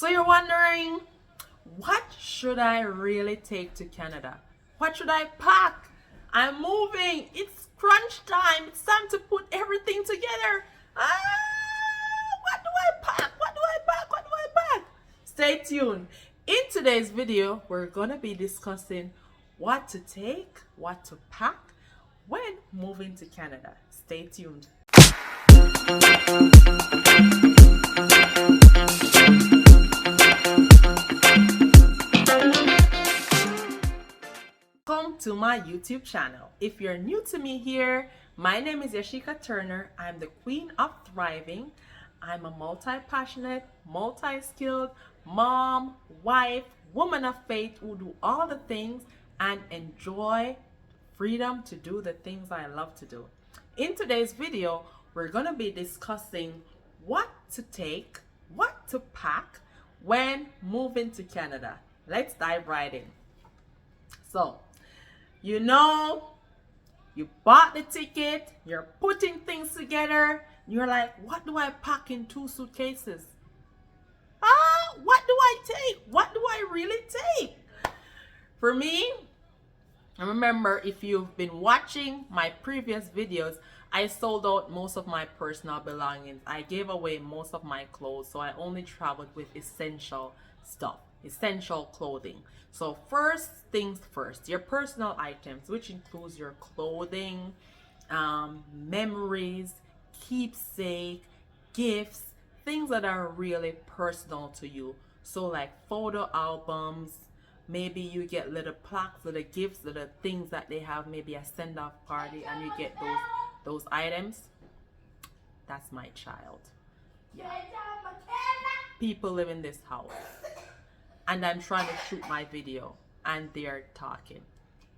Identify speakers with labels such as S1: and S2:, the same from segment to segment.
S1: So you're wondering, what should I really take to Canada? What should I pack? I'm moving. It's crunch time. It's time to put everything together. What do I pack? What do I pack? What do I pack? Stay tuned. In today's video, we're going to be discussing what to take, what to pack when moving to Canada. Stay tuned. Welcome to my YouTube channel. If you're new to me here, my name is Yasheika Turner. I'm the queen of thriving. I'm a multi-passionate, multi-skilled mom, wife, woman of faith who do all the things and enjoy freedom to do the things I love to do. In today's video, we're going to be discussing what to take, what to pack when moving to Canada. Let's dive right in. So, you bought the ticket, you're putting things together, you're like, what do I pack in 2 suitcases? What do I take? What do I really take? For me, I remember if you've been watching my previous videos, I sold out most of my personal belongings. I gave away most of my clothes, so I only traveled with essential stuff, essential clothing. So first things first, your personal items, which includes your clothing, memories, keepsake, gifts, things that are really personal to you. So like photo albums, maybe you get little plaques, little gifts, little things that they have, maybe a send-off party, and you get those items. That's my child. Yeah. People live in this house, and I'm trying to shoot my video, and they're talking.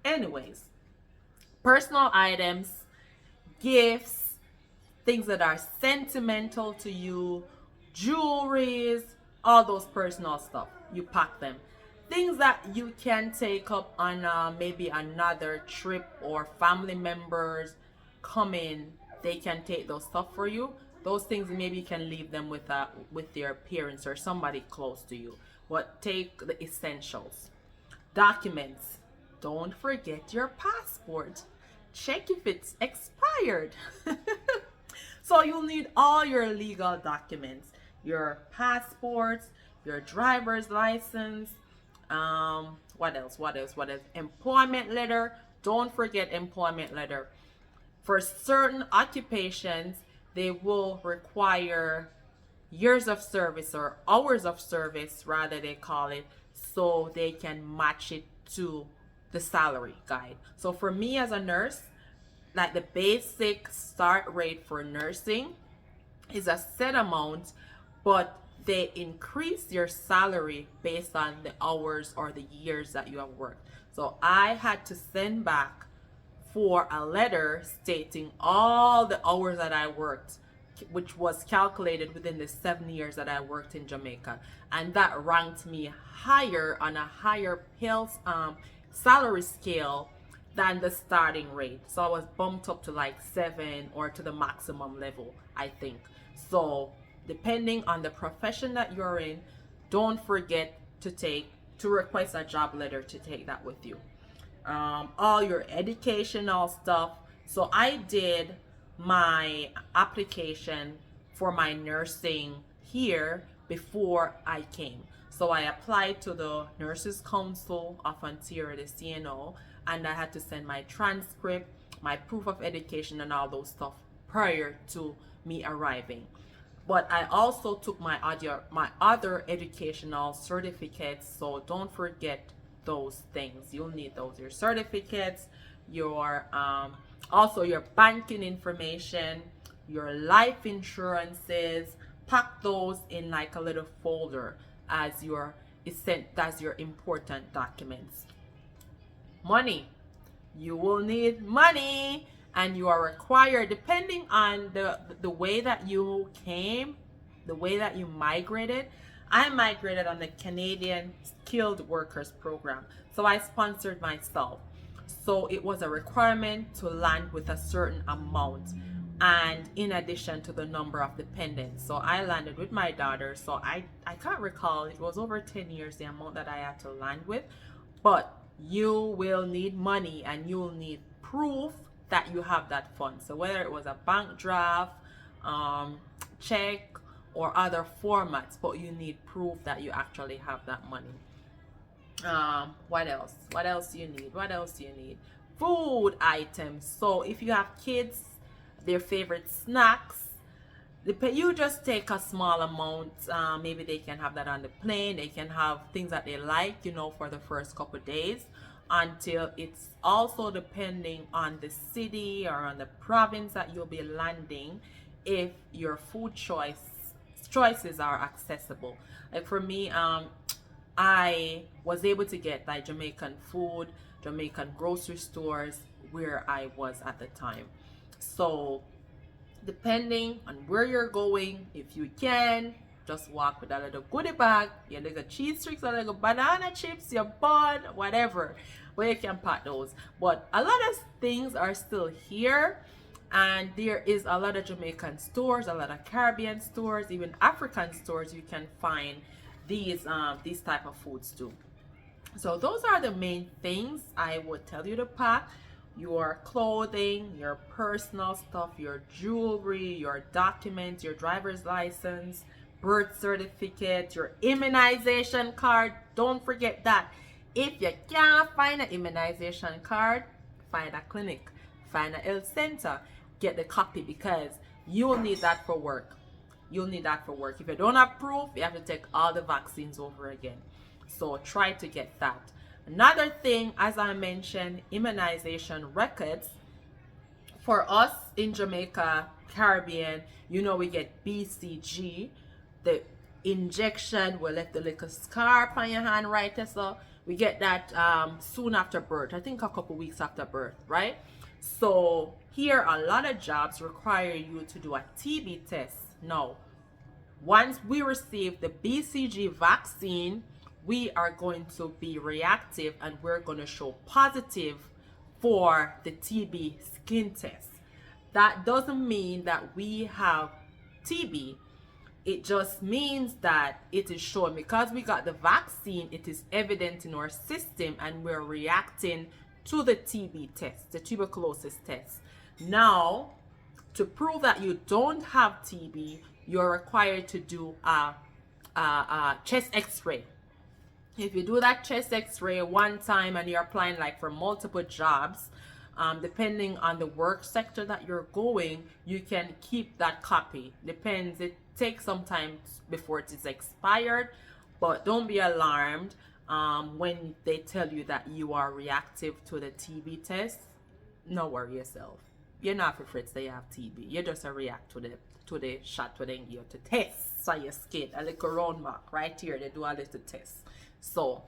S1: Anyways, personal items, gifts, things that are sentimental to you, jewelries, all those personal stuff, you pack them. Things that you can take up on maybe another trip, or family members come in, they can take those stuff for you. Those things maybe you can leave them with their parents or somebody close to you. But take the essentials. Documents. Don't forget your passport. Check if it's expired. So you'll need all your legal documents. Your passports, your driver's license, what else? Employment letter. Don't forget employment letter. For certain occupations, they will require years of service, or hours of service rather they call it, so they can match it to the salary guide. So for me as a nurse, like the basic start rate for nursing is a set amount, but they increase your salary based on the hours or the years that you have worked. So I had to send back for a letter stating all the hours that I worked, which was calculated within the 7 years that I worked in Jamaica, and that ranked me higher on a higher salary scale than the starting rate. So I was bumped up to like 7 or to the maximum level, I think. So depending on the profession that you're in, don't forget to request a job letter to take that with you. All your educational stuff. So I did my application for my nursing here before I came. So I applied to the Nurses Council of Ontario, the CNO, and I had to send my transcript, my proof of education, and all those stuff prior to me arriving. But I also took my other educational certificates, so don't forget those things. You'll need those, your certificates, your also your banking information, your life insurances. Pack those in like a little folder as your important documents. Money. You will need money, and you are required, depending on the way that you came, the way that you migrated. I migrated on the Canadian Skilled Workers Program, so I sponsored myself. So it was a requirement to land with a certain amount and in addition to the number of dependents. So I landed with my daughter, so I can't recall, it was over 10 years the amount that I had to land with, but you will need money and you'll need proof that you have that fund. So whether it was a bank draft, check, or other formats, but you need proof that you actually have that money. What else do you need? Food items. So if you have kids, their favorite snacks, you just take a small amount. Maybe they can have that on the plane. They can have things that they like, for the first couple of days, until it's also depending on the city or on the province that you'll be landing, if your food choices are accessible. Like for me, I was able to get like Jamaican food, Jamaican grocery stores where I was at the time. So depending on where you're going, if you can, just walk with a little goodie bag, your little cheese sticks, a little banana chips, your bun, whatever, where you can pack those. But a lot of things are still here, and there is a lot of Jamaican stores, a lot of Caribbean stores, even African stores. You can find these type of foods too. So those are the main things I would tell you to pack: your clothing, your personal stuff, your jewelry, your documents, your driver's license, birth certificate, your immunization card. Don't forget that. If you can't find an immunization card, find a clinic, find a health center, get the copy, because you'll need that for work. If you don't have proof, you have to take all the vaccines over again. So try to get that. Another thing, as I mentioned, immunization records. For us in Jamaica, Caribbean, we get BCG, the injection will left a little scar on your hand, right? So we get that soon after birth. I think a couple weeks after birth, right? So here, a lot of jobs require you to do a TB test. Now, once we receive the BCG vaccine, we are going to be reactive and we're going to show positive for the TB skin test. That doesn't mean that we have TB. It just means that it is shown because we got the vaccine, it is evident in our system and we're reacting to the TB test, the tuberculosis test. Now, to prove that you don't have TB, you're required to do a chest x-ray. If you do that chest x-ray one time and you're applying like for multiple jobs, depending on the work sector that you're going, you can keep that copy. Depends, it takes some time before it is expired, but don't be alarmed when they tell you that you are reactive to the TB test. No worry yourself. You're not afraid that you have TB. You just react to the shot with the give to test. So your skin, a little round mark right here, they do a little test. So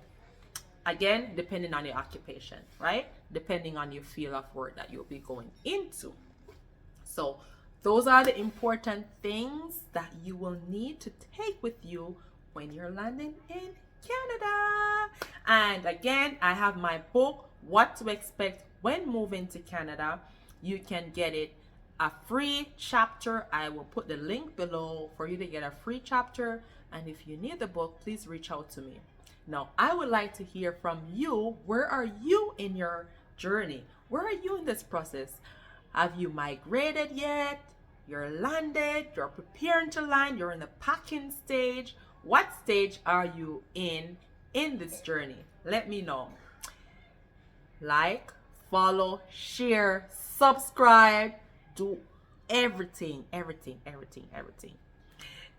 S1: again, depending on your occupation, right? Depending on your field of work that you'll be going into. So those are the important things that you will need to take with you when you're landing in Canada. And again, I have my book, What to Expect When Moving to Canada. You can get it a free chapter. I will put the link below for you to get a free chapter. And if you need the book, please reach out to me. Now, I would like to hear from you. Where are you in your journey? Where are you in this process? Have you migrated yet? You're landed, you're preparing to land, you're in the packing stage. What stage are you in this journey? Let me know. Like, follow, share, subscribe, do everything.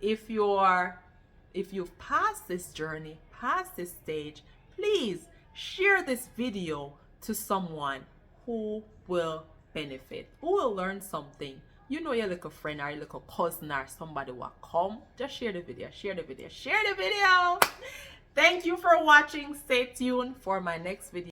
S1: If you've passed this journey, past this stage, please share this video to someone who will benefit, who will learn something. Your little friend or your little cousin or somebody will come. Just share the video. Thank you for watching. Stay tuned for my next video.